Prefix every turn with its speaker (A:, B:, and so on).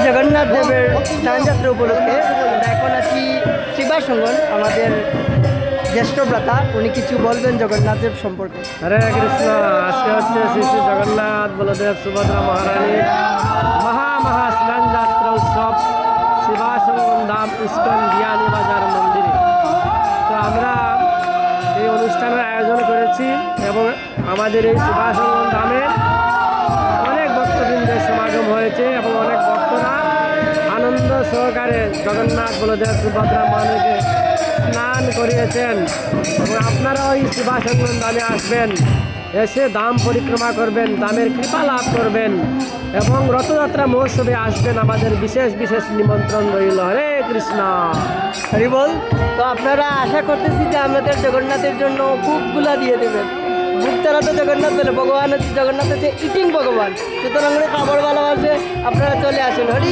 A: জগন্নাথ দেবের স্নানযাত্রা উপলক্ষে আমরা এখন আছি শ্রীবাসঙ্গন। আমাদের জ্যেষ্ঠ ভ্রাতা, উনি কিছু বলবেন জগন্নাথের সম্পর্কে।
B: হরে কৃষ্ণ। আজকে হচ্ছে শ্রী শ্রী জগন্নাথ বলদেব সুভদ্রা মহারানীর মহা স্নান যাত্রা উৎসব শ্রীবাসঙ্গন ধাম ইস্কন বিয়ানী বাজার মন্দিরে। তো আমরা এই অনুষ্ঠানের আয়োজন করেছি এবং আমাদের এই শ্রীবাসঙ্গন ধামে অনেক ভক্তবৃন্দের সমাগম হয়েছে এবং অনেক ভক্তরা আনন্দ সহকারে জগন্নাথ বলদেব সুভদ্রা মহারানীকে স্নান করিয়েছেন। এবং আপনারাও এই শ্রীবাসঙ্গন ধামে আসবেন, এসে ধাম পরিক্রমা করবেন, ধামের কৃপা লাভ করবেন এবং রথযাত্রা মহোৎসবে আসবেন। আমাদের বিশেষ বিশেষ নিমন্ত্রণ রইল। হরে কৃষ্ণ।
A: হরি বল। তো আপনারা আশা করতেছি যে আমাদের জগন্নাথের জন্য বুকগুলা দিয়ে দেবেন। বুক তারা তো জগন্নাথ বলে, ভগবান হচ্ছে জগন্নাথ হচ্ছে ইটিং ভগবান, সুতরাং খাবার ভালোবাসে। আপনারা চলে আসেন। হরি